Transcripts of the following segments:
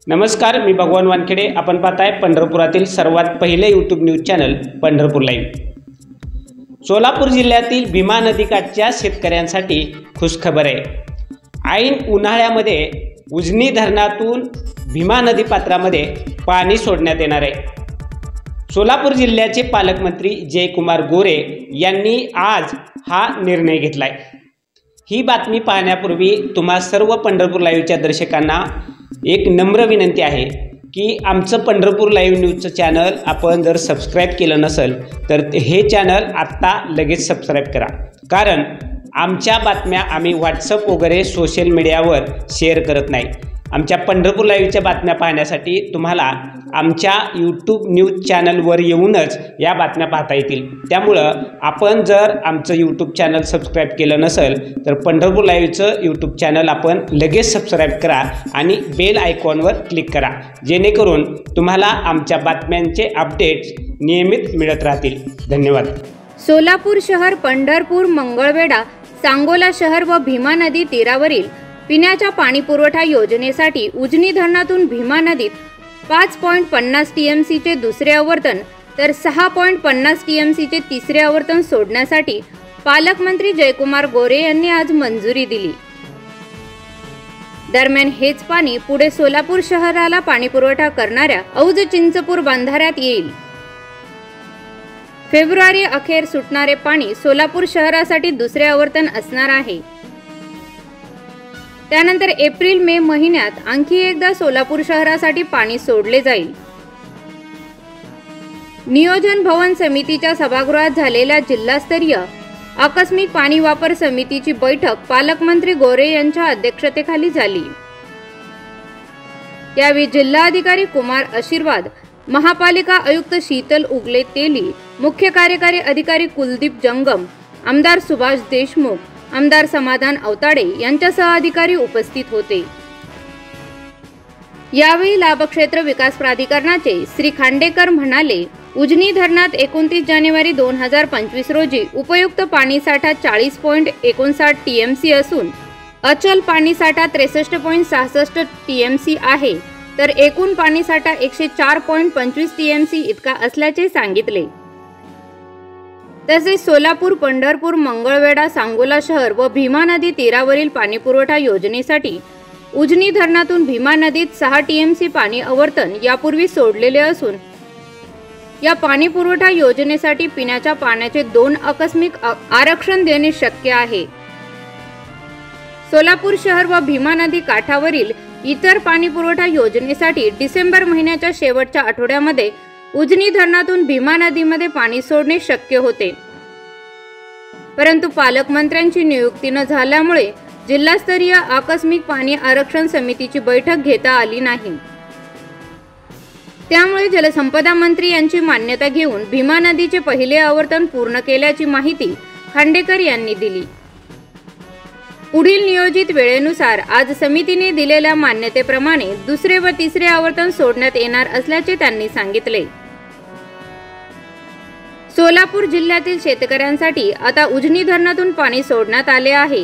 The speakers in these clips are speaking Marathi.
नमस्कार, मी भगवान वानखेडे। आपण पाहताय पंढरपुरातील सर्वात पहिले YouTube news channel Pandharpur live. Solapur जिल्ह्यातील भीमा नदीकाठच्या शेतकऱ्यांसाठी खुशखबर आहे। ऐन उन्हाळ्यामध्ये उजनी धरणातून भीमा नदी पात्रामध्ये पाणी सोडण्यात येणार आहे। सोलापूर जिल्ह्याचे पालकमंत्री जयकुमार गोरे यांनी आज हा निर्णय घेतलाय। ही बातमी पाहण्यापूर्वी तुम्हा सर्व पंढरपूर लाईव्हच्या दर्शकांना एक नम्र विनंती आहे की आमचं पंढरपूर लाईव्ह न्यूजचं चॅनल आपण जर सबस्क्राईब केलं नसेल तर हे चॅनल आत्ता लगेच सबस्क्राईब करा, कारण आमच्या बातम्या आम्ही व्हॉट्सअप वगैरे सोशल मीडियावर शेअर करत नाही। आमच्या पंढरपूर लाईव्हच्या बातम्या पाहण्यासाठी तुम्हाला आमच्या यूट्यूब न्यूज चॅनलवर येऊनच या बातम्या पाहता येतील। त्यामुळं आपण जर आमचं यूट्यूब चॅनल सबस्क्राईब केलं नसेल तर पंढरपूर लाईव्हचं यूट्यूब चॅनल आपण लगेच सबस्क्राईब करा आणि बेल आयकॉनवर क्लिक करा, जेणेकरून तुम्हाला आमच्या बातम्यांचे अपडेट्स नियमित मिळत राहतील। धन्यवाद। सोलापूर शहर, पंढरपूर, मंगळवेढा, सांगोला शहर व भीमा नदी तीरावरील पिण्याच्या पाणीपुरवठा योजनेसाठी उजनी धरणातून भीमा नदीत 5.50 टीएमसीचे दुसरे आवर्तन तर 6.50 टीएमसीचे तिसरे आवर्तन सोडण्यासाठी पालकमंत्री जयकुमार गोरे यांनी आज मंजुरी दिली। दरम्यान हेच पाणी पुढे सोलापूर शहराला पाणीपुरवठा करणाऱ्या औज चिंचपूर बंधाऱ्यात येईल। फेब्रुवारी अखेर सुटणारे पाणी सोलापूर शहरासाठी दुसरे आवर्तन असणार आहे। त्यानंतर एप्रिल मे महिन्यात आणखी एकदा सोलापूर शहरासाठी पाणी सोडले जाईल। नियोजन भवन समितीच्या सभागृहात झालेल्या जिल्हास्तरीय आकस्मिक पाणी वापर समितीची बैठक पालकमंत्री गोरे यांच्या अध्यक्षतेखाली झाली। यावेळी जिल्हाधिकारी कुमार आशीर्वाद, महापालिका आयुक्त शीतल उगले तेली, मुख्य कार्यकारी अधिकारी कुलदीप जंगम, आमदार सुभाष देशमुख, आमदार समाधान अवताडे यांच्यासह अधिकारी उपस्थित होते। यावेळी लाभक्षेत्र विकास प्राधिकरणाचे श्री खांडेकर म्हणाले, उजनी धरणात 29 जानेवारी 2025 रोजी उपयुक्त पाणीसाठा 40.59 टीएमसी असून अचल पाणीसाठा 63.66 टीएमसी आहे, तर एकूण पाणीसाठा 104.25 टीएमसी इतका असल्याचे सांगितले। तसेच सोलापूर, पंढरपूर, मंगळवेढा, सांगोला शहर व भीमा नदी तीरावरील पाणीपुरवठा योजनेसाठी उजनी धरणातून भीमा नदीत 6 टीएमसी पाणी आवर्तन यापूर्वी सोडलेले असून या पाणीपुरवठा योजनेसाठी पिण्याच्या पाण्याचे 2 आकस्मिक आरक्षण देणे शक्य आहे। सोलापूर शहर व भीमा नदी काठावरील इतर पाणीपुरवठा योजनेसाठी डिसेंबर महिन्याच्या शेवटच्या आठवड्यामध्ये उजनी धरणातून भीमा नदीमध्ये पाणी सोडणे शक्य होते, परंतु पालकमंत्र्यांची नियुक्ती न झाल्यामुळे जिल्हास्तरीय आकस्मिक पाणी आरक्षण समितीची बैठक घेता आली नाही। त्यामुळे जलसंपदा मंत्री यांची मान्यता घेऊन भीमा नदीचे पहिले आवर्तन पूर्ण केल्याची माहिती खांडेकर यांनी दिली। पुढील नियोजित वेळेनुसार आज समितीने दिलेल्या मान्यतेप्रमाणे दुसरे व तिसरे आवर्तन सोडण्यात येणार असल्याचे त्यांनी सांगितले। सोलापूर जिल्ह्यातील शेतकऱ्यांसाठी आता उजनी धरणातून पाणी सोडण्यात आले आहे।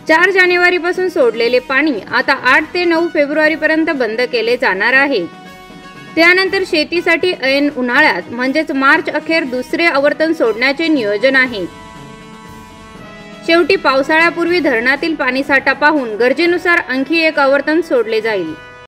4 जानेवारीपासून सोडलेले पाणी आता 8 ते 9 फेब्रुवारीपर्यंत बंद केले जाणार आहे। त्यानंतर शेतीसाठी ऐन उन्हाळ्यात म्हणजेच मार्च अखेर दुसरे आवर्तन सोडण्याचे नियोजन आहे। शेवटी पावसाळ्यापूर्वी धरणातील पाणीसाठा पाहून गरजेनुसार आणखी एक आवर्तन सोडले जाईल।